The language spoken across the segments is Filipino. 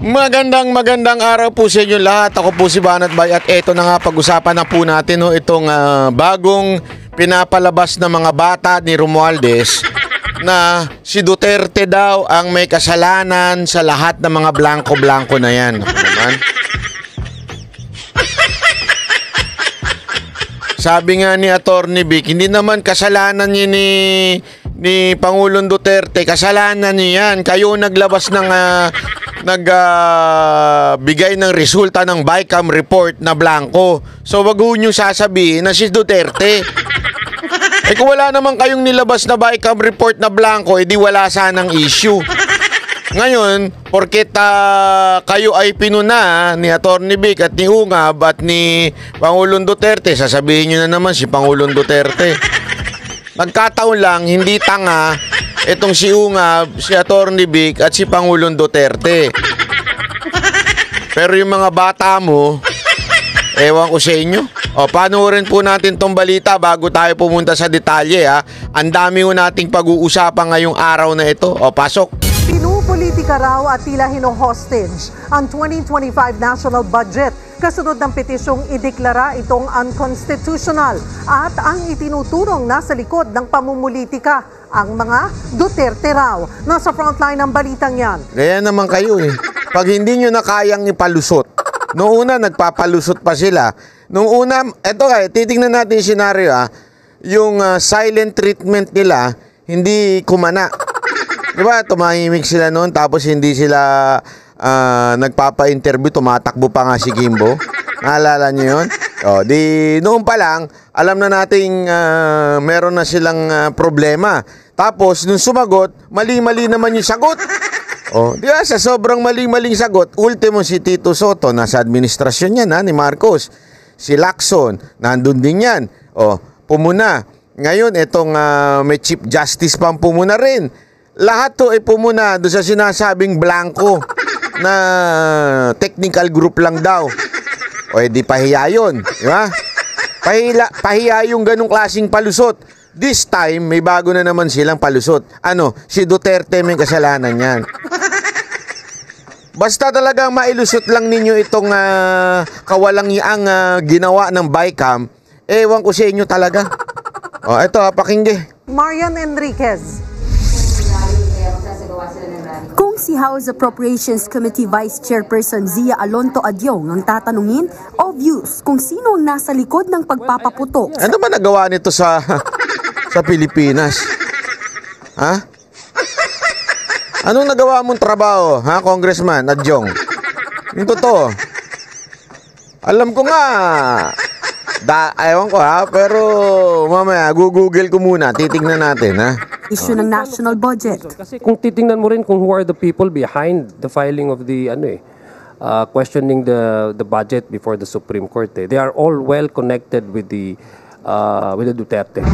Magandang araw po sa inyo lahat. Ako po si Banat Bay at eto na nga pag-usapan na po natin itong bagong pinapalabas na mga bata ni Romualdez na si Duterte daw ang may kasalanan sa lahat ng mga blanco-blanco na yan. Naman. Sabi nga ni Attorney Vic, hindi naman kasalanan niya ni Pangulong Duterte, kasalanan niya yan. Kayo naglabas ng nagbigay ng resulta ng BICAM report na blanco. So wag niyo sasabihin na si Duterte. Eh kung wala naman kayong nilabas na BICAM report na blanco, edi wala sanang issue. Ngayon, porket kayo ay pinuna ni Attorney Vic at ni Ungab at ni Pangulong Duterte, sasabihin nyo na naman si Pangulong Duterte. Nagkataon lang, hindi tanga itong si Ungab, si Attorney Vic at si Pangulong Duterte. Pero yung mga bata mo, ewan ko sa inyo. O, panoorin po natin tong balita bago tayo pumunta sa detalye, ha. Ang dami po nating pag-uusapan ngayong araw na ito. O, pasok. Pinupolitika raw at tila hino-hostage ang 2025 national budget kasunod ng petisyong ideklara itong unconstitutional at ang itinuturong nasa likod ng pamumulitika ang mga Duterte raw. Nasa frontline ng balitang yan. Kaya naman kayo Pag hindi nyo na kayang ipalusot, noong una nagpapalusot pa sila. Noong una, eto titingnan natin yung senaryo yung silent treatment nila, hindi kumana. Diba, tumahimik sila noon tapos hindi sila nagpapa-interview, tumatakbo pa nga si Kimbo. Naalala nyo yun? O, noon pa lang, alam na nating meron na silang problema. Tapos, nung sumagot, mali-mali naman yung sagot. O, di ba, sa sobrang mali-maling sagot, ultimo si Tito Soto, nasa administrasyon yan ni Marcos. Si Lacson, nandun din yan. O, pumuna. Ngayon, itong may Chief Justice pang pumuna rin. Lahat to ay pumuna doon sa sinasabing blanco na technical group lang daw. O edi pahiya yun, di ba? Pahiya yung ganong klaseng palusot. This time, may bago na naman silang palusot. Si Duterte may kasalanan yan. Basta talagang mailusot lang ninyo itong kawalang-iang ginawa ng BICAM, ewan ko sa inyo talaga. O, eto pakinggan. Marian Enriquez. Kung si House Appropriations Committee Vice Chairperson Zia Alonto Adyong ang tatanungin, obvious kung sino ang nasa likod ng pagpapaputok. Ano ba nagawa nito sa Pilipinas? Ha? Anong nagawa mong trabaho, Congressman Adyong? Yung totoo. Alam ko nga, ewan ko pero mamaya, google ko muna, titignan natin, Issue ng national budget. Kasi kung titingnan mo rin kung who are the people behind the filing of the questioning the budget before the Supreme Court, they are all well connected with the Duterte.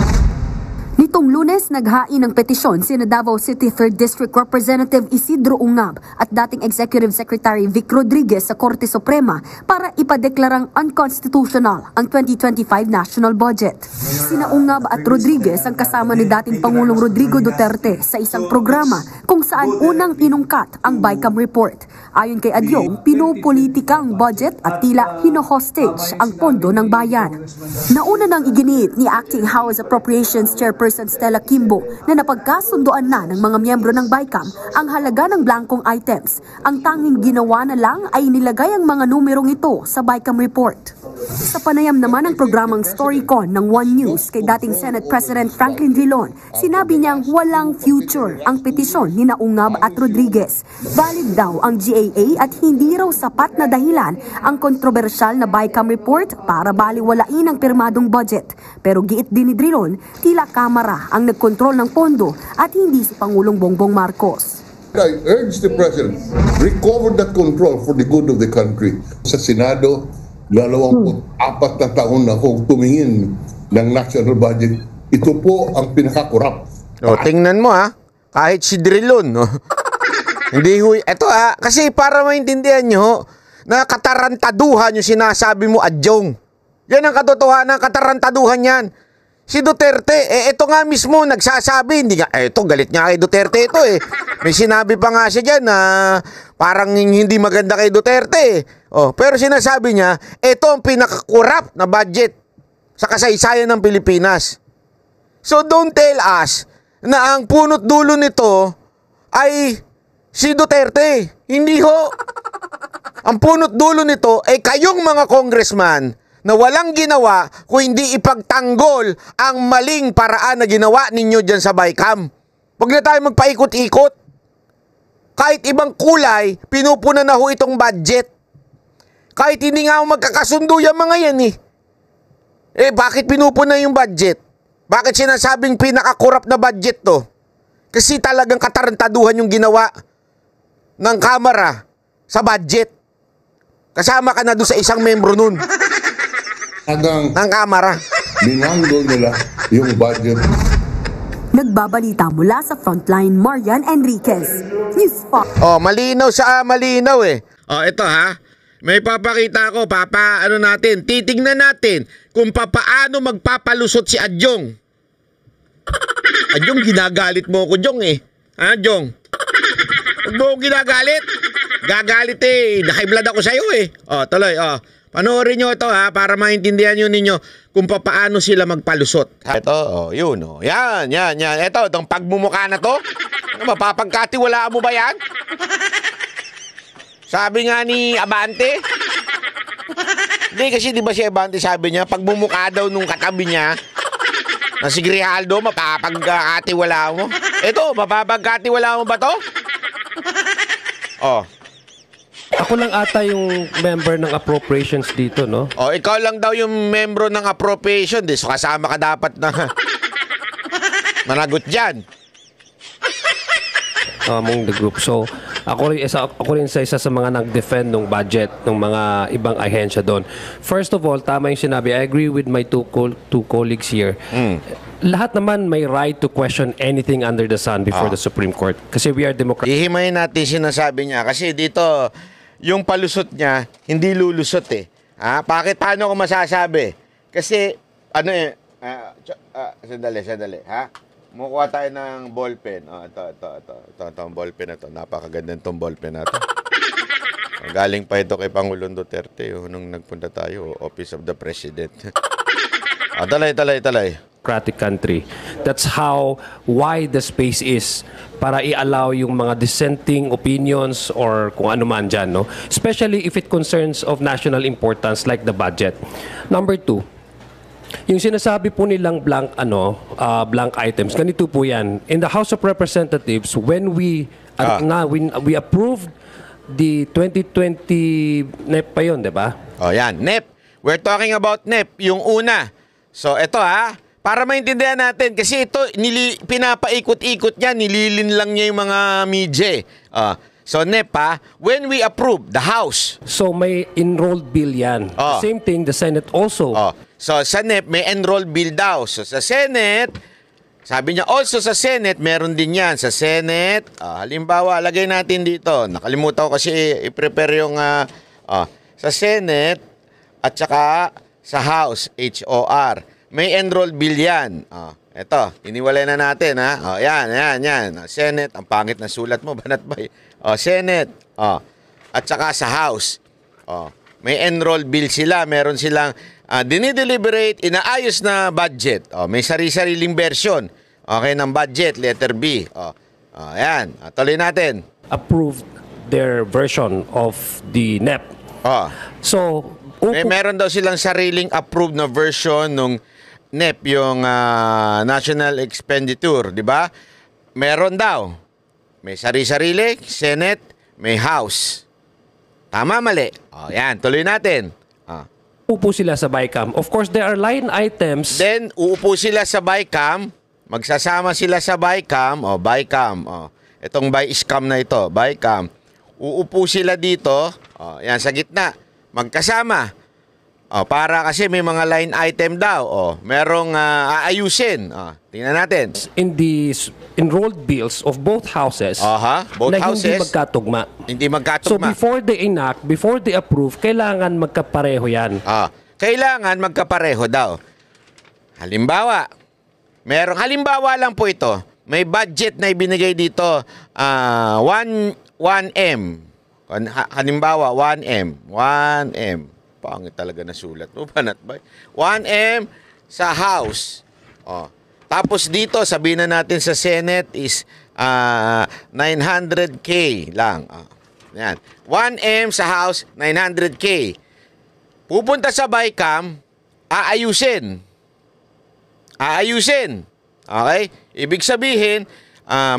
Nitong Lunes, naghain ng petisyon sina Davao City 3rd District Representative Isidro Ungab at dating Executive Secretary Vic Rodriguez sa Korte Suprema para ipadeklarang unconstitutional ang 2025 national budget. Sina Ungab at Rodriguez ang kasama ni dating Pangulong Rodrigo Duterte sa isang programa kung saan unang inungkat ang BICAM report. Ayon kay Adyong, pinopolitika ang budget at tila hino-hostage ang pondo ng bayan. Nauna nang iginit ni Acting House Appropriations Chairperson Stella Kimbo na napagkasundoan na ng mga miyembro ng BICAM ang halaga ng blankong items. Ang tanging ginawa na lang ay nilagay ang mga numerong ito sa BICAM report. Sa panayam naman ng programang Storycon ng One News kay dating Senate President Franklin Drilon, sinabi niyang walang future ang petisyon ni Ungab at Rodriguez. Valid daw ang GAA at hindi raw sapat na dahilan ang kontrobersyal na BICAM report para baliwalain ang pirmadong budget. Pero giit din ni Drilon, tila Kamara ang nagkontrol ng pondo at hindi si Pangulong Bongbong Marcos. I urge the President, recover that control for the good of the country. Sa Senado, 24 na taon na kung tumingin ng national budget, ito po ang pinaka-corrupt. Tingnan mo kahit si Drilon, hindi eto kasi para maintindihan nyo, na katarantaduhan yung sinasabi mo, Adyong. Yan ang katotohanan, katarantaduhan yan. Si Duterte, ito nga mismo nagsasabi, hindi nga, ito galit nga kay Duterte ito eh. May sinabi pa nga siya dyan na parang hindi maganda kay Duterte. Pero sinasabi niya, ito ang pinakakurap na budget sa kasaysayan ng Pilipinas. So don't tell us na ang punot dulo nito ay si Duterte. Hindi ho. Ang punot dulo nito ay kayong mga congressman na walang ginawa kung hindi ipagtanggol ang maling paraan na ginawa ninyo dyan sa BICAM. Huwag na tayo magpaikot-ikot. Kahit ibang kulay, pinupuna na ho itong budget. Kahit hindi nga ho magkakasundo yung mga yan bakit pinupuna yung budget? Bakit sinasabing pinakakurap na budget to? Kasi talagang katarantaduhan yung ginawa ng Kamara sa budget. Kasama ka na doon sa isang membro nun. Hanggang Ng Kamara. linanggol nila yung budget. Nagbabalita mula sa Frontline, Marian Enriquez. News 5. Malinaw sa malinaw eh. Ito ha. May papakita ko, titignan natin kung paano magpapalusot si Adjong. Adjong, ginagalit mo ko, Jong eh. Ha, Jong? Huwag mo akong ginagalit. Gagalit eh. High blood ako sa'yo eh. Tuloy. Panoorin nyo ito ha, para maintindihan nyo ninyo kung paano sila magpalusot. Ito, yun. Yan. Ito, itong pagmumukha na to. Mapapagkatiwalaan mo ba yan? Sabi nga ni Abante. Hindi, kasi di ba si Abante sabi niya, pagmumukha daw nung katabi niya, na si Grijaldo, mapapagkatiwalaan mo. Ito, mapapagkatiwalaan mo ba to? Ako lang ata yung member ng appropriations dito, no? Ikaw lang daw yung membro ng appropriation. So kasama ka dapat na managot dyan. Among the group. So, ako rin sa isa sa mga nag-defend ng budget ng mga ibang ahensya doon. First of all, tama yung sinabi. I agree with my two colleagues here. Lahat naman may right to question anything under the sun before the Supreme Court. Kasi we are democratic. Ihimayin natin sinasabi niya. Kasi dito, yung palusot niya, hindi lulusot eh. Paano ko masasabi? Kasi, sandali, ha? Mukuha tayo ng ballpen. Ito ang ballpen na to. Napakaganda itong ballpen na to. Galing pa ito kay Pangulong Duterte nung nagpunta tayo, Office of the President. Talay. Democratic country. That's how wide the space is para i-allow yung mga dissenting opinions or kung ano man dyan, no? Especially if it concerns of national importance like the budget. Number 2, yung sinasabi po nilang blank items, ganito po yan. In the House of Representatives, when we approved the 2020 NEP pa yun, di ba? Yan, NEP. We're talking about NEP, yung una. So, ito para maintindihan natin, kasi ito, pinapaikot-ikot niya, nililin lang niya yung mga media. So, NEP when we approve, the House. So, may enrolled bill yan. Same thing, the Senate also. So, sa NEP, may enrolled bill daw. So, sa Senate, sabi niya, also sa Senate, meron din yan. Sa Senate, halimbawa, lagay natin dito. Nakalimutan ko kasi i-prepare yung sa Senate at saka sa House, HOR. May enrolled bill yan. Ito, iniwalay na natin, ha? Yan. Senate, ang pangit na sulat mo, banat ba? Senate. At saka sa House. May enrolled bill sila. Meron silang dinideliberate, inaayos na budget. May sari-sariling version. Okay, ng budget, letter B. Ayan. Tuloy natin. Approved their version of the NEP. So, meron daw silang sariling approved na version ng NEP, yung National Expenditure, di ba? Meron daw. May sari-sarili, Senate, may House. Tama, mali? Yan, tuloy natin. Uupo sila sa BICAM. Of course, there are line items. Then, uupo sila sa BICAM. Magsasama sila sa BICAM. BICAM. Itong BICAM na ito, BICAM. Uupo sila dito. Yan, sa gitna. Magkasama. Para kasi may mga line item daw. Merong aayusin. Tingnan natin. In the enrolled bills of both houses, both na houses, hindi magkatugma. Hindi magkatugma. So before they enact, before they approve, kailangan magkapareho yan. Kailangan magkapareho daw. Halimbawa, halimbawa lang po ito. May budget na ibinigay dito, 1M. Halimbawa, 1M. Pangit talaga na sulat. Banat ba? 1M sa House. Oh. Tapos dito, sabihin na natin sa Senate is 900K lang. Yan. 1M sa House, 900K. Pupunta sa BICAM, aayusin. Okay? Ibig sabihin,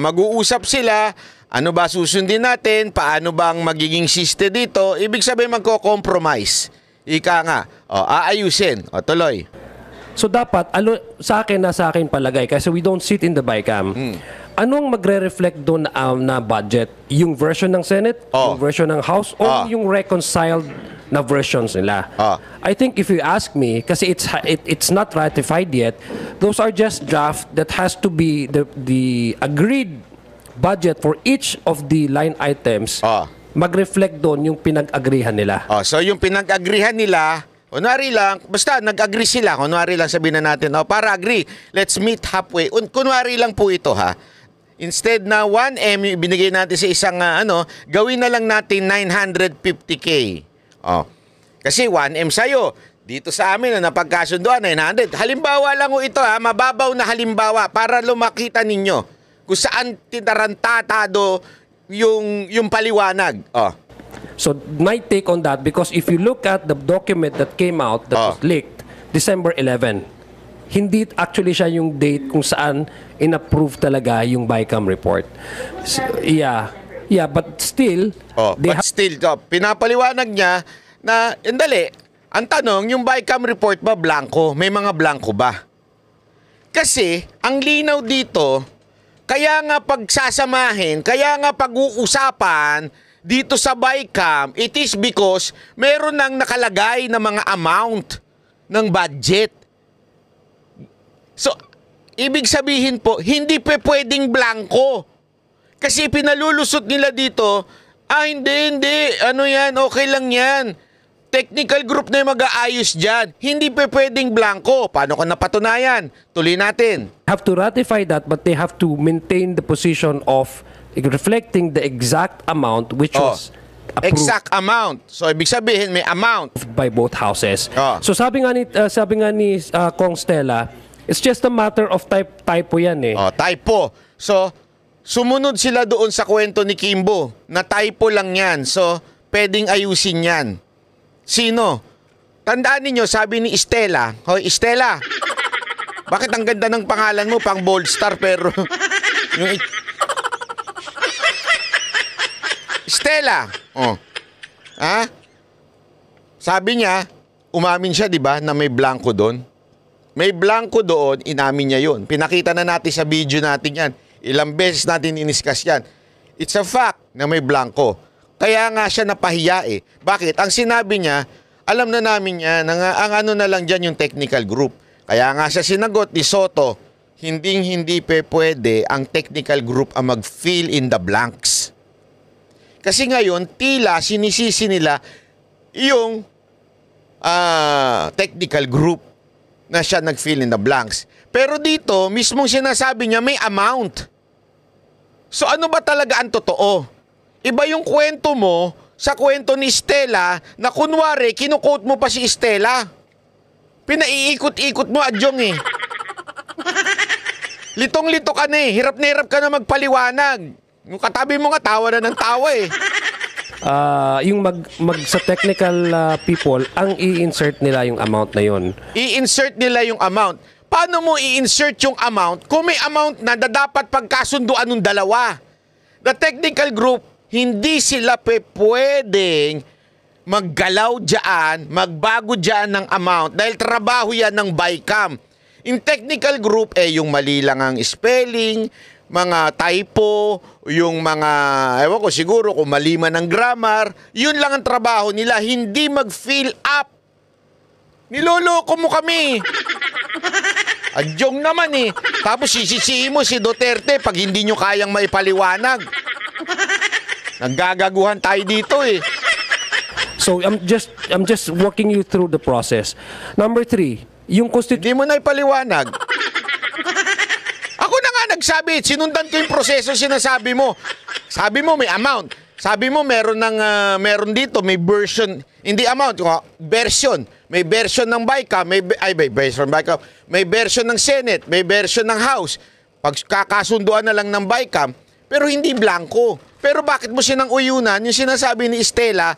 mag-uusap sila, ano ba susundin natin, paano bang magiging siste dito, ibig sabihin magko-compromise. Ika nga, aayusin. Tuloy. So dapat, sa akin palagay, kasi we don't sit in the BICAM, anong magre-reflect doon na budget? Yung version ng Senate, yung version ng House, o yung reconciled na versions nila? I think if you ask me, kasi it's not ratified yet, those are just draft that has to be the agreed budget for each of the line items, mag-reflect doon yung pinag-agrihan nila. So yung pinag-agrihan nila, kunwari lang, basta nag-agree sila, kunwari lang sabihin na natin, para agree, let's meet halfway. Kunwari lang po ito ha. Instead na 1M, binigay natin sa isang gawin na lang natin 950K. Kasi 1M sa'yo. Dito sa amin na napagkasunduan, 900. Halimbawa lang ito mababaw na halimbawa para lumakita ninyo kung saan tinarantatado yung paliwanag. So, my take on that, because if you look at the document that came out, that was leaked, December 11, hindi actually siya yung date kung saan in-approve talaga yung BICAM report. So, but still, pinapaliwanag niya na, ang tanong, yung BICAM report ba blanco? May mga blanco ba? Kasi, ang linaw dito, kaya nga pagsasamahin, kaya nga pag-uusapan dito sa BICAM, it is because meron nang nakalagay na mga amount ng budget. So, ibig sabihin po, hindi pwedeng blanco. Kasi pinalulusot nila dito, hindi, okay lang yan. Technical group na yung mag-aayos dyan. Hindi pwedeng blanco. Paano ko napatunayan? Tuloy natin. Have to ratify that, but they have to maintain the position of reflecting the exact amount which was approved. Exact amount. So, ibig sabihin, may amount by both houses. So, sabi nga ni Kong Stella, it's just a matter of typo yan eh. Typo. So, sumunod sila doon sa kwento ni Kimbo na typo lang yan. So, pwedeng ayusin yan. Sino? Tandaan ninyo, sabi ni Estela, Hoy, Estela, bakit ang ganda ng pangalan mo, pang bold star, pero yung Estela, sabi niya, umamin siya, di ba, na may blanco doon. May blanco doon, inamin niya yun. Pinakita na natin sa video natin yan. Ilang beses natin iniskas yan. It's a fact na may blanco. Kaya nga siya napahiya eh. Bakit? Ang sinabi niya, alam na namin yan, ang ano na lang dyan yung technical group. Kaya nga siya sinagot ni Soto, hindi pwede ang technical group ang mag-fill in the blanks. Kasi ngayon, tila sinisisi nila yung technical group na siya nag-fill in the blanks. Pero dito, mismong sinasabi niya may amount. So ano ba talaga ang totoo? Iba yung kwento mo sa kwento ni Stella na kunwari, kinukot mo pa si Stella. Pinaiikot-ikot mo, Adjong eh. Litong-lito ka na eh. Hirap na hirap ka na magpaliwanag. Yung katabi mo nga, tawa na ng tawa eh. Yung sa technical people, ang i-insert nila yung amount na yon. I-insert nila yung amount. Paano mo i-insert yung amount kung may amount na dapat pagkasunduan ng dalawa? The technical group, hindi sila pwedeng maggalaw dyan, magbago dyan ng amount dahil trabaho yan ng BICAM. In technical group, yung mali lang ang spelling, mga typo, yung mga, ewan ko siguro kung mali man ang grammar, yun lang ang trabaho nila, hindi mag-fill up. Niloloko mo kami. Adjong naman eh. Tapos sisisihin mo si Duterte pag hindi nyo kayang maipaliwanag. Naggagaguhan tayo dito eh. So I'm just walking you through the process. Number 3, Yung Hindi mo na ipaliwanag. Ako na nga nagsabi, sinundan ko yung proseso sinasabi mo. Sabi mo may amount. Sabi mo meron dito, may version, hindi amount, version. May version ng BICAM, may version ng BICAM, may version ng Senate, may version ng House. Pagkakasunduan na lang ng BICAM, pero hindi blanco. Pero bakit mo sinang uyunan yung sinasabi ni Estela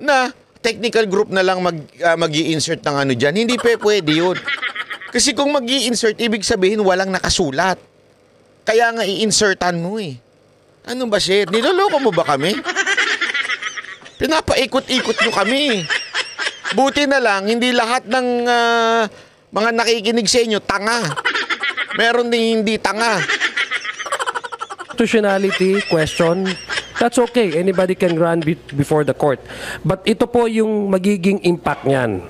na technical group na lang mag-i-insert ng ano dyan? Hindi pwede yun. Kasi kung mag-i-insert, ibig sabihin walang nakasulat. Kaya nga i-insertan mo eh. Ano ba, sir? Niloloko mo ba kami? Pinapaikot-ikot nyo kami. Buti na lang, hindi lahat ng mga nakikinig sa inyo tanga. Meron ding hindi tanga. constitutionality question, that's okay. Anybody can run before the court. But ito po yung magiging impact niyan.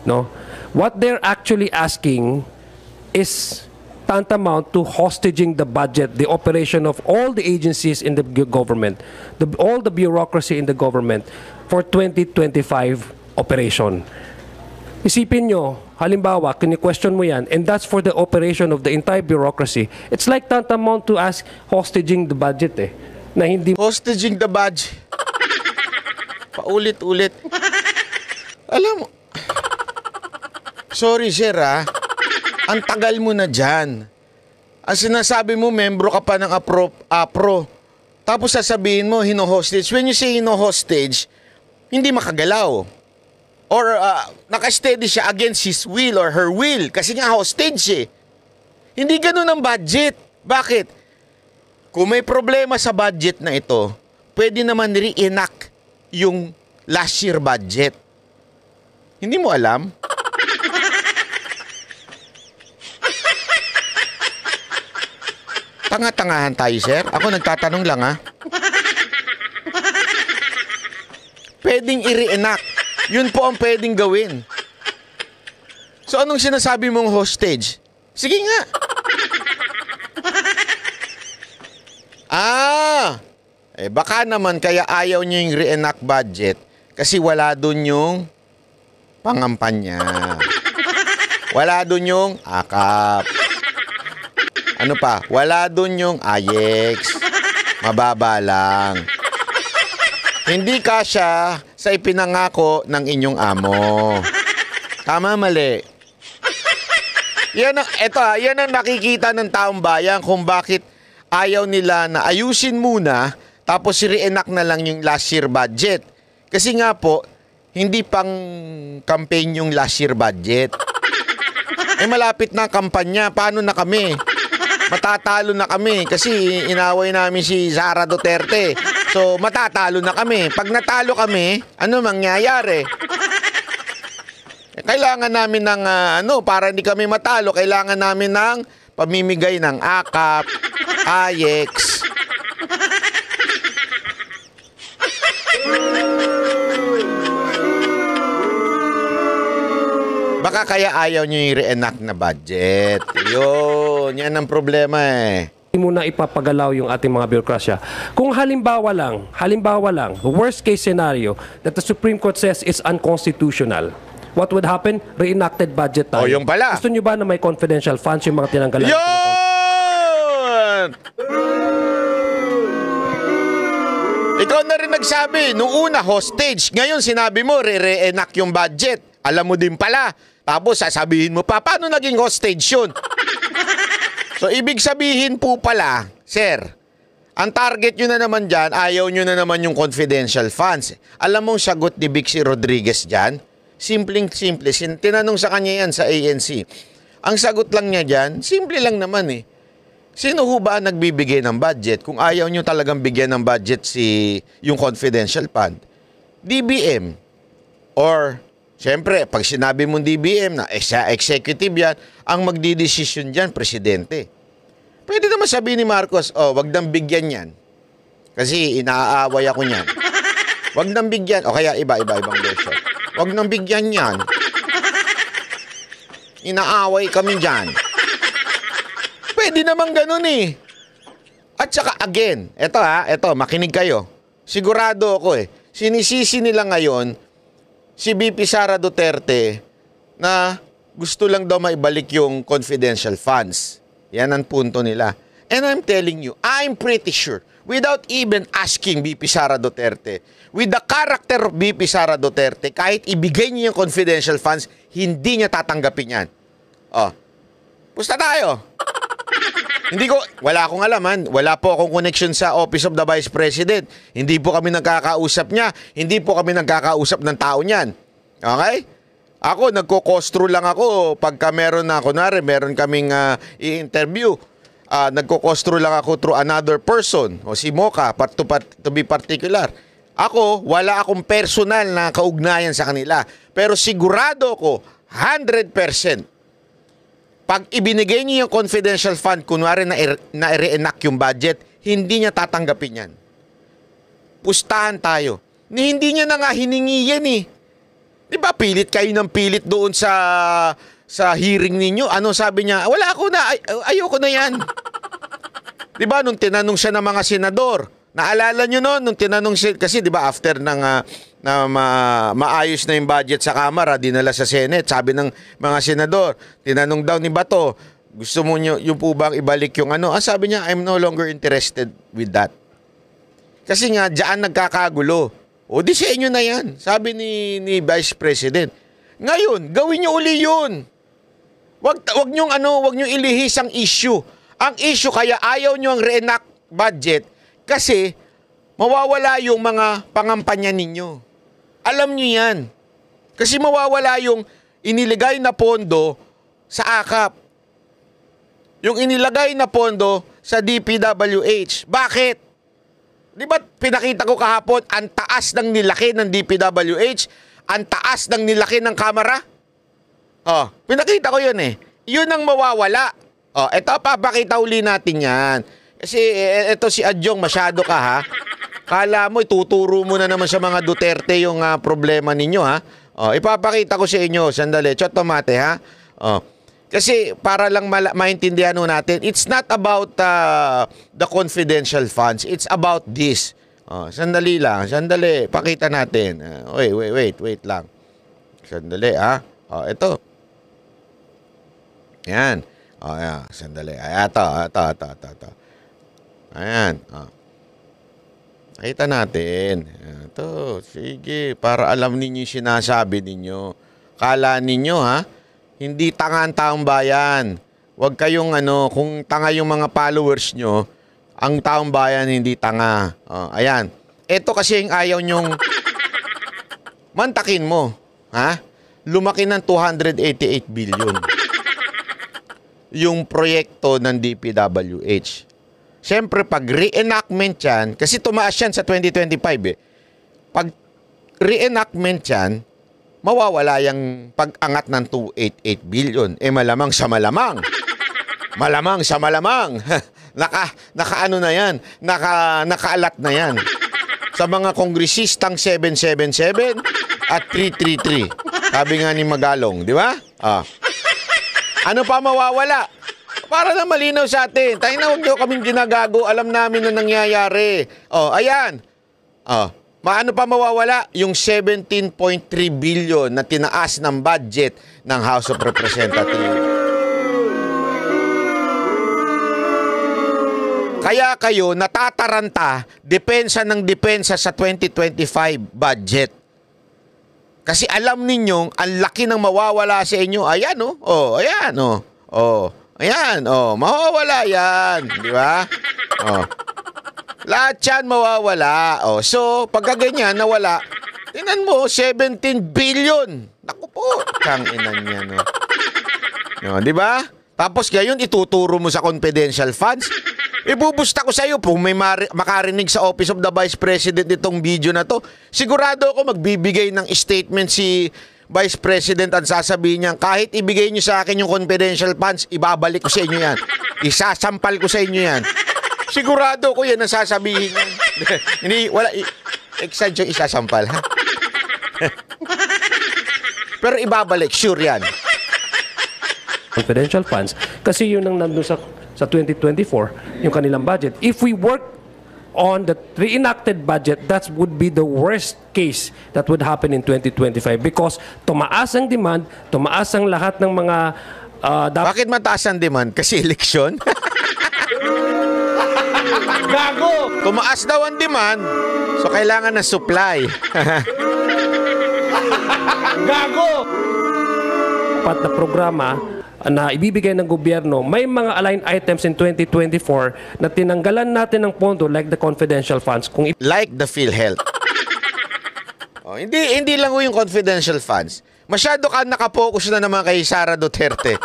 No? What they're actually asking is tantamount to hostage the budget, the operation of all the agencies in the government, all the bureaucracy in the government for 2025 operation. Isipin nyo, halimbawa, kini-question mo yan, and that's for the operation of the entire bureaucracy. It's like tantamount to ask hostaging the budget eh. Na hindi Hostaging the badge. Paulit-ulit. Alam mo, sorry sir ah, ang tagal mo na dyan. Ang sinasabi mo, membro ka pa ng APRO. Tapos sasabihin mo, hino-hostage. When you say hino-hostage, hindi makagalaw. Or naka-steady siya against his will or her will. Kasi nga hostage eh. Hindi ganun ang budget. Bakit? Kung may problema sa budget na ito, pwede naman re-enact yung last year budget. Hindi mo alam? Tanga-tangahan tayo, sir. Ako nagtatanong lang, ha? Pwedeng i-reenact. Yun po ang pwedeng gawin. So, anong sinasabi mong hostage? Sige nga. Baka naman kaya ayaw nyo yung reenact budget kasi wala dun yung pangampanya. Wala dun yung akap. Ano pa? Wala dun yung AYEX. Mababa lang. Hindi kasya sa ipinangako ng inyong amo. Tama, mali. Yan ang nakikita ng taong bayan kung bakit ayaw nila na ayusin muna tapos i-reenact na lang yung last year budget. Kasi nga po, hindi pang campaign yung last year budget. Malapit na ang kampanya. Paano na kami? Matatalo na kami kasi inaway namin si Sara Duterte. So, matatalo na kami. Pag natalo kami, ano mangyayari? Kailangan namin ng, para hindi kami matalo, kailangan namin ng pamimigay ng AKAP, AYEX. Baka kaya ayaw nyo yung reenact na budget. Yun, yan ang problema eh. Hindi muna ipapagalaw yung ating mga birokrasya. Kung halimbawa lang, the worst case scenario that the Supreme Court says is unconstitutional, what would happen? Reenacted budget tayo. Yung pala. Gusto nyo ba na may confidential funds yung mga tinanggalan? Yun! Ikaw na rin nagsabi, nung una hostage, ngayon sinabi mo re-reenact yung budget. Alam mo din pala. Tapos sasabihin mo pa, paano naging hostage yun? So, ibig sabihin po pala, sir, ang target nyo na naman dyan, ayaw nyo na naman yung confidential funds. Alam mong sagot ni Bixie Rodriguez dyan? Simpleng-simple. Tinanong sa kanya yan sa ANC. Ang sagot lang niya dyan, simple lang naman eh. Sino ho ba nagbibigay ng budget kung ayaw nyo talagang bigyan ng budget yung confidential fund? DBM. Or, siyempre, pag sinabi mong DBM na sa executive yan, ang magdidesisyon dyan, presidente. Pwede naman sabihin ni Marcos, wag nang bigyan yan. Kasi inaaaway ako niyan. Wag nang bigyan. O kaya iba-ibang version. Wag nang bigyan yan. Inaaway kami dyan. Pwede naman ganun eh. At saka again, eto, makinig kayo. Sigurado ako eh. Sinisisi nila ngayon si BP Sara Duterte na gusto lang daw maibalik yung confidential funds. Yan ang punto nila. And I'm telling you, I'm pretty sure, without even asking VP Sara Duterte, with the character of VP Sara Duterte, kahit ibigay niya yung confidential funds, hindi niya tatanggapin yan. Oh, pusta tayo. Wala akong alaman. Wala po akong connection sa Office of the Vice President. Hindi po kami nagkakausap niya. Hindi po kami nagkakausap ng tao niyan. Okay? Ako, nagko-costro lang ako pagka meron na, kunwari, meron kaming i-interview. Nagko-costro lang ako through another person. O si Mocha, to be particular. Ako, wala akong personal na kaugnayan sa kanila. Pero sigurado ko, 100%, pag ibinigay niya yung confidential fund, kunwari na i-reenact yung budget, hindi niya tatanggapin yan. Pustahan tayo. Hindi niya na nga hiningi yan eh. Di ba pilit kayo ng pilit doon sa hearing ninyo? Ano sabi niya? Wala ako na, ayoko na yan. Di ba nung tinanong siya ng mga senador, naalala nyo noon, nung tinanong siya, kasi di ba after ng maayos na yung budget sa Kamara, dinala sa Senate, sabi ng mga senador, tinanong daw ni Bato, gusto mo nyo yung po bang ibalik yung ano? Sabi niya, I'm no longer interested with that. Kasi nga, diyan nagkakagulo. O di sa inyo na yan, sabi ni Vice President. Ngayon, gawin nyo uli yun. Wag nyong ilihis ang issue. Ang issue kaya ayaw nyo ang reenact budget kasi mawawala yung mga pangampanya ninyo. Alam nyo yan. Kasi mawawala yung inilagay na pondo sa AKAP. Yung inilagay na pondo sa DPWH. Bakit? Di ba pinakita ko kahapon, ang taas ng nilaki ng DPWH, ang taas ng nilaki ng Kamara? Oh, pinakita ko yun eh. Yun ang mawawala. Oh, eto, papakita uli natin yan. Kasi eto si Adjong, masyado ka ha. Kala mo, ituturo mo na naman sa mga Duterte yung problema ninyo, ha? Oh, ipapakita ko sa inyo, sandali, chot tomate, ha? Oh. Kasi para lang maintindihan natin, it's not about the confidential funds. It's about this. Oh, sandali lang, sandali. Pakita natin. Wait lang. Sandali, ha? Oh, ito. Yan. Oh, yan. Sandali. Ay, ito. Ayan. Oh. Kita natin. Ito, sige, para alam ninyo yung sinasabi ninyo. Kala ninyo, ha? Hindi tanga ang taong bayan. Huwag kayong kung tanga yung mga followers nyo, ang taong bayan hindi tanga. Ayan. Ito kasi yung ayaw nyong mantakin mo. Ha? Lumaki ng 288 billion. Yung proyekto ng DPWH. Siyempre, pag reenactment yan, kasi tumaas yan sa 2025 eh. Pag reenactment yan, mawawala yung pag-angat ng 288 billion. Malamang sa malamang. Malamang sa malamang. Naka-ano na yan. Nakaalat na yan. Sa mga kongresistang 777 at 333. Sabi nga ni Magalong, di ba? Ano pa mawawala? Para na malinaw sa atin. Tayo na huwag nyo kaming ginagago. Alam namin na nangyayari. Ayan. Maano pa mawawala? Yung 17.3 billion na tinaas ng budget ng House of Representatives. Kaya kayo natataranta depensa ng depensa sa 2025 budget. Kasi alam ninyong ang laki ng mawawala sa inyo. Ayan, ayan, ayan, mawawala yan. Di ba? Lahat yan mawawala. So, pagka ganyan, nawala, tinan mo, 17 billion. Naku po, kang inan yan. Di ba? Tapos ngayon, ituturo mo sa confidential funds. Ibubusta ko sa iyo kung may makarinig sa Office of the Vice President itong video na to. Sigurado ako magbibigay ng statement si Vice President at sasabihin niya, kahit ibigay niyo sa akin yung confidential funds, ibabalik ko sa inyo yan. Isasampal ko sa inyo yan. Sigurado ko yan ang sasabihin niya. Hindi, wala, excited yung isasampal, ha? Pero ibabalik, sure yan. Confidential funds, kasi yun ang nandun sa 2024, yung kanilang budget. If we work on the reenacted budget, that would be the worst case that would happen in 2025 because tumaas ang demand, tumaas ang lahat ng mga Bakit mataas ang demand? Kasi eleksyon? Gago! Tumaas daw ang demand, so kailangan ng supply. Gago! dapat na programa na ibibigay ng gobyerno, may mga aligned items in 2024 na tinanggalan natin ng pondo like the confidential funds. Like the PhilHealth. Hindi lang yung confidential funds. Masyado ka nakapokus na naman kay Sara Duterte.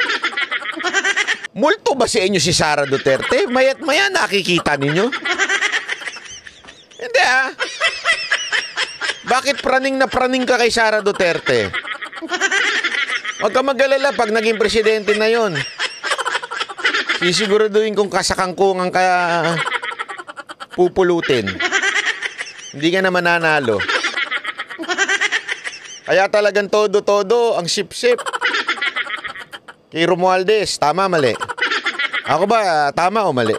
Multo ba sa inyo si Sara Duterte? Mayat maya nakikita ninyo? Hindi Bakit praning na praning ka kay Sara Duterte? Huwag ka mag-alala pag naging presidente na yon. Sisiguraduhin kong kasakangkungan ka pupulutin. Hindi ka na mananalo. Kaya talagang todo-todo ang sip-sip. Kay Romualdez, tama mali? Ako ba, tama o mali?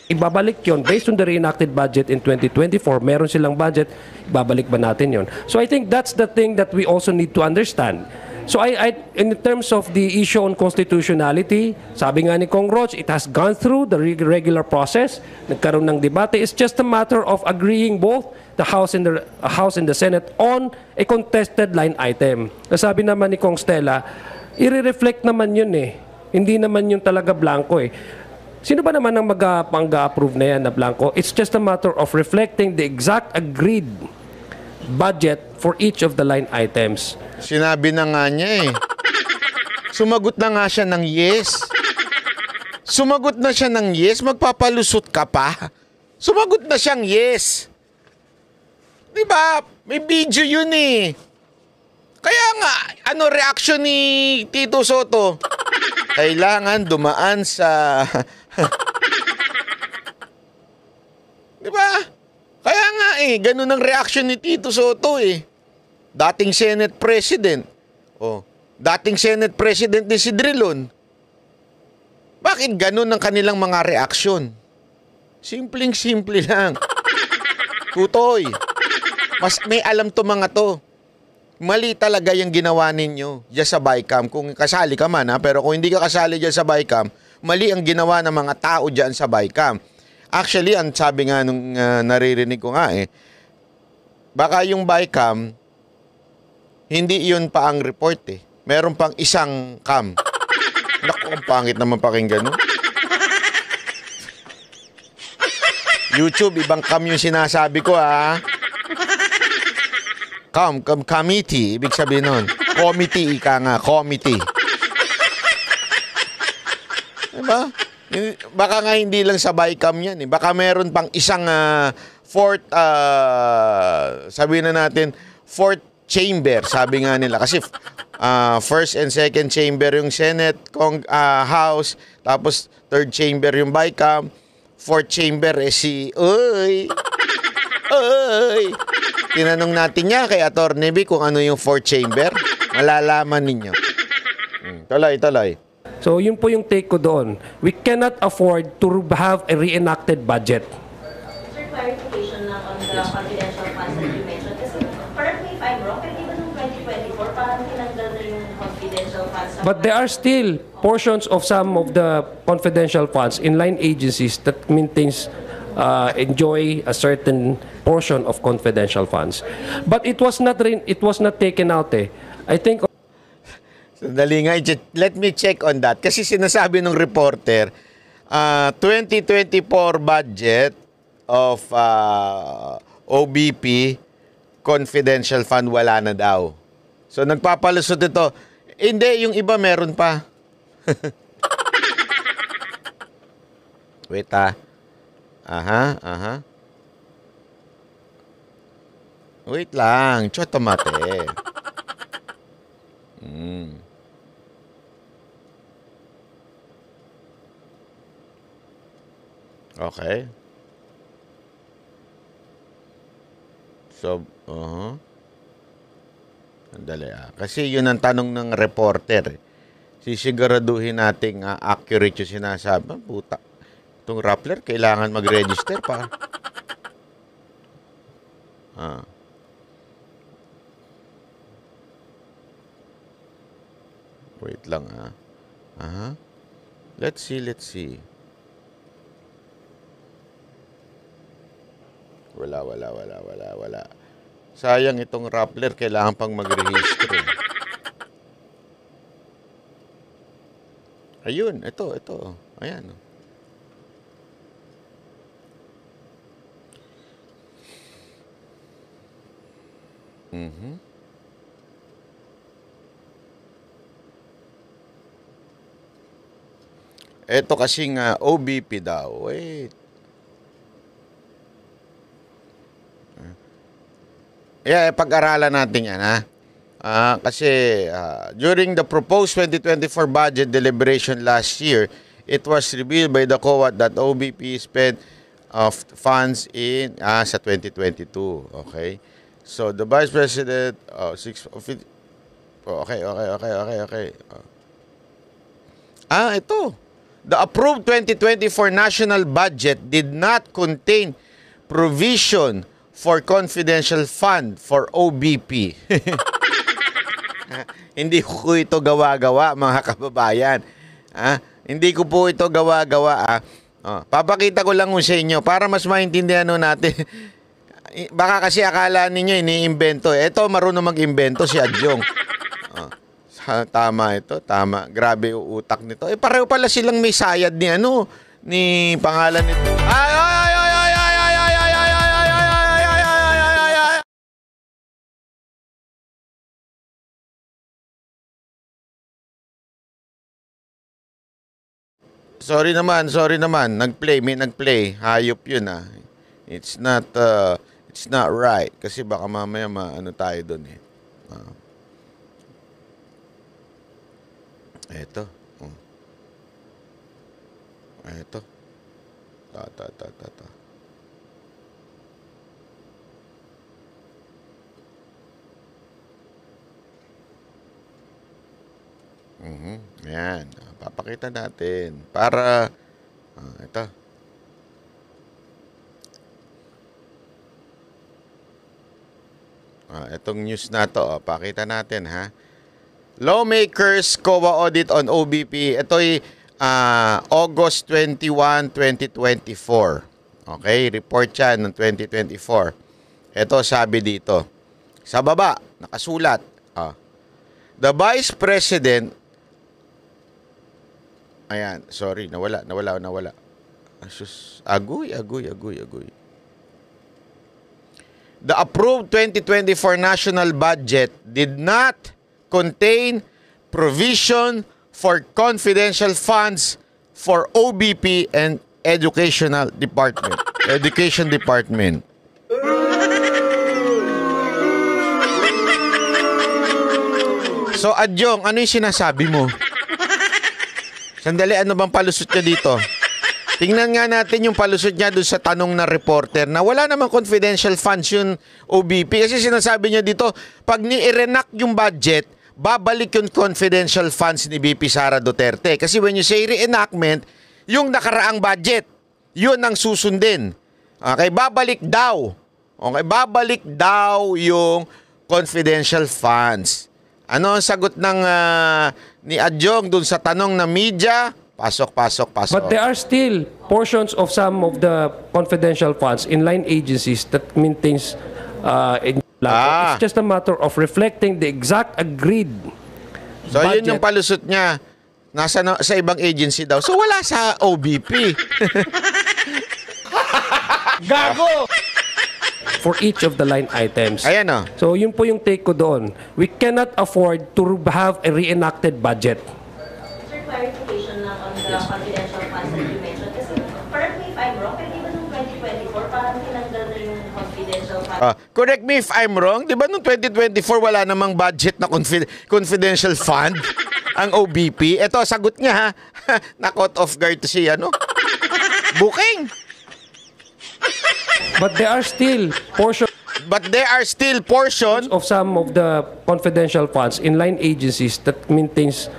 Ibabalik yon based on the reenacted budget in 2024. Meron silang budget, ibabalik ba natin yon? So I think that's the thing that we also need to understand. So in terms of the issue on constitutionality, sabi nga ni Kong Roch, it has gone through the regular process. Nagkaroon ng debate. It's just a matter of agreeing both the House and the Senate on a contested line item. Sabi naman ni Kong Stella, i-reflect naman yun Hindi naman yun talaga blanco Sino ba naman ang mag-approve na yan na blanco? It's just a matter of reflecting the exact agreed budget for each of the line items. Sinabi na nga niya Sumagot na nga siya ng yes. Sumagot na siya ng yes, magpapalusot ka pa. Sumagot na siyang yes. Diba? May video yun Kaya nga, reaction ni Tito Soto? Kailangan dumaan sa... Diba? Kaya nga ganun ang reaction ni Tito Soto Dating Senate President. Dating Senate President ni si Drilon. Bakit ganun ang kanilang mga reaksyon? Simpleng-simple lang. Tutoy. Mas may alam to mga to. Mali talaga yung ginawa ninyo dyan sa BICAM. Kung kasali ka man pero kung hindi ka kasali dyan sa BICAM, mali ang ginawa ng mga tao dyan sa BICAM. Actually, ang sabi nga nung naririnig ko nga baka yung BICAM, hindi yun pa ang report Meron pang isang cam. Naku, ang pangit naman pakinggan no? YouTube, ibang cam yung sinasabi ko committee, ibig sabihin nun. Committee, ika nga, committee. Diba? Baka nga hindi lang sa BICAM yan Baka meron pang isang fourth, sabihin na natin, fourth chamber, sabi nga nila. Kasi first and second chamber yung Senate, House, tapos third chamber yung BICAM, fourth chamber si tinanong natin niya kay Atty. B kung ano yung fourth chamber. Malalaman ninyo. Tuloy. So yun po yung take ko doon. We cannot afford to have a reenacted budget. Sir, clarification lang on the confidential funds that you mentioned. Kasi, correct me if I'm wrong, pero even noong 2024, parang tinanggal na yung confidential funds. But there are still portions of some of the confidential funds in line agencies that maintains enjoy a certain portion of confidential funds. But it was not taken out I think Sandali nga, let me check on that. Kasi sinasabi ng reporter, 2024 budget of OBP confidential fund wala na daw. So nagpapalusot ito. Hindi, yung iba meron pa. Wait Aha. Wait lang, chotomate. Okay. So, Andali Kasi yun ang tanong ng reporter. Sisiguraduhin nating accurate yung sinasabi. Puta. Itong Rappler, kailangan mag-register pa. Wait lang, Let's see. Wala. Sayang itong Rappler, kailangan pang mag-rehistro. Ayun, ito. Ayan. Ito kasing OBP daw. Wait. Pag-aralan natin yan, kasi during the proposed 2024 budget deliberation last year, it was revealed by the COA that OBP spent of funds in sa 2022. Okay. So the Vice President, okay. Ito. The approved 2024 national budget did not contain provision for confidential fund for OBP. Hindi ko ito gawa-gawa, mga kababayan. Hindi ko po ito gawa-gawa. Papakita ko lang sa inyo para mas maintindihan natin. Baka kasi akala ninyo iniimbento. Ito, marunong mag-imbento si Adjong. Tama ito, tama. Grabe yung utak nito. Pareho pala silang may sayad ni pangalan nito. Sorry naman. May nagplay. Hayop yun It's not right. Kasi baka mamaya tayo doon Ito. Ito. Ta. Yan. Papakita natin. Para, ito. Itong news na to, pakita natin, Lawmakers COA audit on OBP. Ito'y August 21, 2024. Okay, report yan ng 2024. Ito sabi dito. Sa baba, nakasulat. The Vice President, ayan, sorry, nawala. Agoy. The approved 2024 national budget did not contain provision for confidential funds for OBP and Education Department. So, Adjong, ano yung sinasabi mo? Sandali, ano bang palusot niya dito? Tingnan nga natin yung palusot niya doon sa tanong na reporter na wala namang confidential funds yung OBP. Kasi sinasabi niya dito, pag ni-renact yung budget, babalik yung confidential funds ni VP Sara Duterte. Kasi when you say reenactment, yung nakaraang budget, yun ang susundin. Okay, babalik daw. Okay, babalik daw yung confidential funds. Ano ang sagot ng ni Adjong dun sa tanong na media? Pasok. But there are still portions of some of the confidential funds in line agencies that maintains it's just a matter of reflecting the exact agreed So, budget. yun yung palusot niya. Sa ibang agency daw. So, wala sa OBP. Gago! For each of the line items. Ayan So, yun po yung take ko doon. We cannot afford to have a reenacted budget. Sir, clarification lang on the confidential funds that you mentioned. Kasi, correct me if I'm wrong, pero di ba nung 2024, parang tinanggal na yung confidential funds? Correct me if I'm wrong. Di ba nung 2024 wala namang budget na confidential fund ang OBP? Ito, sagot niya na-caught off guard si Booking. But there are still portions of some of the confidential funds in line agencies that maintains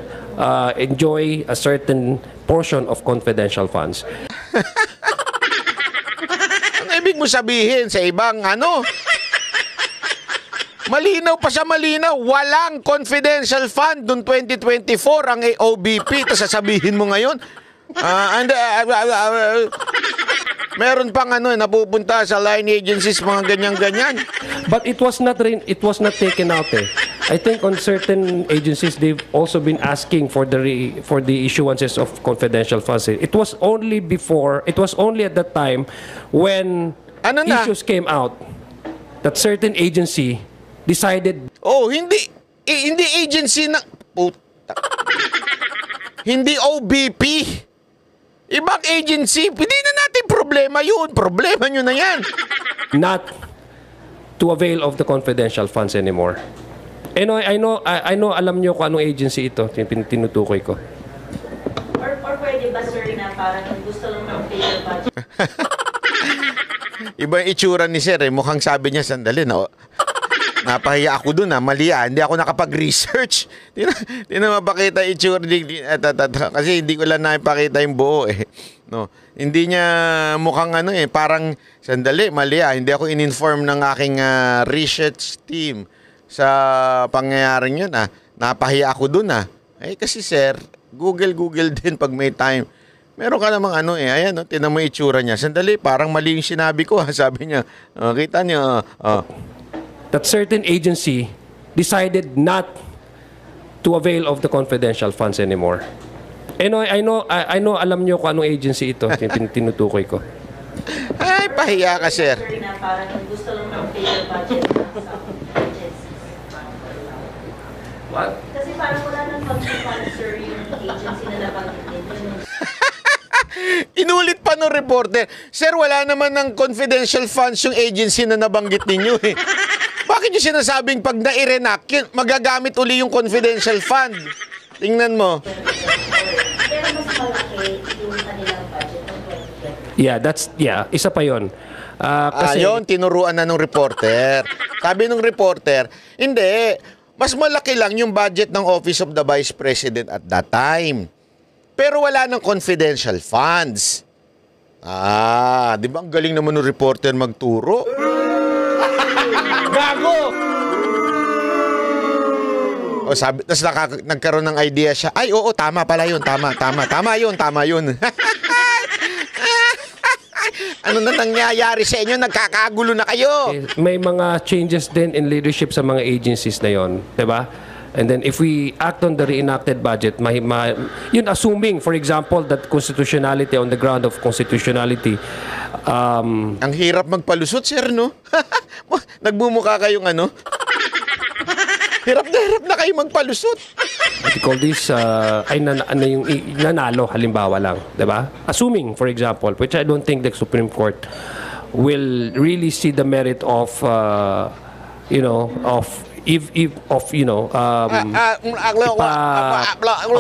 enjoy a certain portion of confidential funds. Ano ibig mo sabihin sa ibang ano? Malinaw pa sa malinaw, walang confidential fund noong 2024 ang OBP. Tapos sasabihin mo ngayon, meron pang ano, napupunta sa line agencies, mga ganyan-ganyan. But it was not taken out eh. I think on certain agencies they've also been asking for the issuances of confidential funds. It was only at that time when Ano na? issues came out that certain agency decided Oh, hindi agency na puta. Hindi OBP. Ibang agency, hindi na natin problema yun. Problema nyo na yan. not to avail of the confidential funds anymore. I know, alam nyo kung anong agency ito, tinutukoy ko. Or pwede ba, sir, na parang gusto lang ng fair budget? Iba yung itsura ni Sir eh. Mukhang sabi niya, sandali na. Napahiya ako dun mali hindi ako nakapag-research. Di na mapakita itsura. Kasi hindi ko lang napakita yung buo eh. No. Hindi niya mukhang ano eh. Parang, sandali, mali hindi ako in-inform ng aking research team sa pangyayaring yun Napahiya ako dun Eh kasi Sir, Google din pag may time. Meron ka namang ano ayan tinan mo yung itsura niya. Sandali, parang mali yung sinabi ko sabi niya. Kita niyo That certain agency decided not to avail of the confidential funds anymore. I know, alam nyo kung anong agency ito, tinutukoy ko. Ay, pahiya ka, Sir. Sir, na parang gusto lang ng fair budget sa agencies. What? Kasi parang wala nang pag-fund, sir, yung agency na nabanggit din. Inulit pa ng reporter, Sir, wala naman ng confidential funds yung agency na nabanggit ninyo eh. Bakit yung sinasabing pag na-i-renact, magagamit uli yung confidential fund? Tingnan mo. Pero mas malaki yung kanilang budget ng 2020. Isa pa yun. Kasi, Yun, tinuruan na ng reporter. Sabi ng reporter, hindi, mas malaki lang yung budget ng Office of the Vice President at that time. Pero wala ng confidential funds. Di ba ang galing naman ng reporter magturo? Gago! O sabi, tapos nagkaroon ng idea siya. Ay, oo, tama pala yun. Tama yun. Ano na nangyayari sa inyo? Nagkakagulo na kayo. may mga changes din in leadership sa mga agencies na yon, 'di ba? And then if we act on the reenacted budget, yun assuming, for example, that constitutionality on the ground of constitutionality. Ang hirap magpalusot, Sir, no? Nagbumukha kayong ano? Hirap na kayo magpalusot. What you call this, yung nanalo, halimbawa lang, di ba? Assuming, for example, which I don't think the Supreme Court will really see the merit of,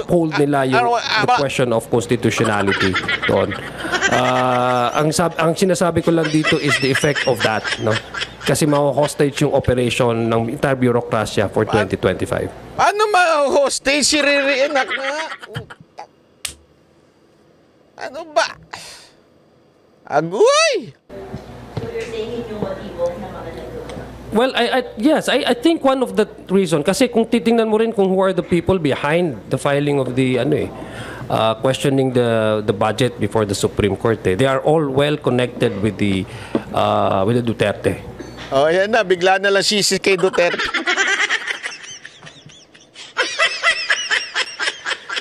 uphold nila the question of constitutionality doon. Ang sinasabi ko lang dito is the effect of that, no? Kasi ma-hostage yung operation ng entire bureaucracia for 2025. Ano ma-hostage? Si re-reenact na. Ano ba? Agoy! So you're saying yung motibo na mga nagdoon? Well, I think one of the reason, kasi kung titingnan mo rin kung who are the people behind the filing of the questioning the budget before the Supreme Court, they are all well connected with the Duterte. Oh, yan na, bigla na lang sisi kay Duterte.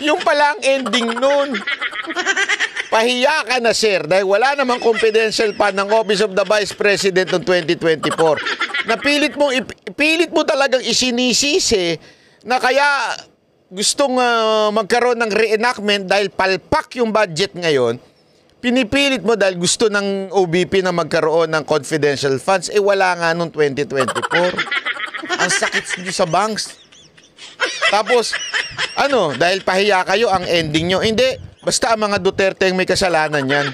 Yung pala ang ending nun. Pahiya ka na, Sir, dahil wala namang confidential fund ng Office of the Vice President noong 2024. Ipilit mo talagang isinisisi na kaya gustong magkaroon ng reenactment dahil palpak yung budget ngayon. Pinipilit mo dahil gusto ng OBP na magkaroon ng confidential funds. Wala nga noong 2024. Ang sakit nyo sa banks. Tapos, dahil pahiya kayo, ang ending nyo. Hindi, basta ang mga Duterte ang may kasalanan yan.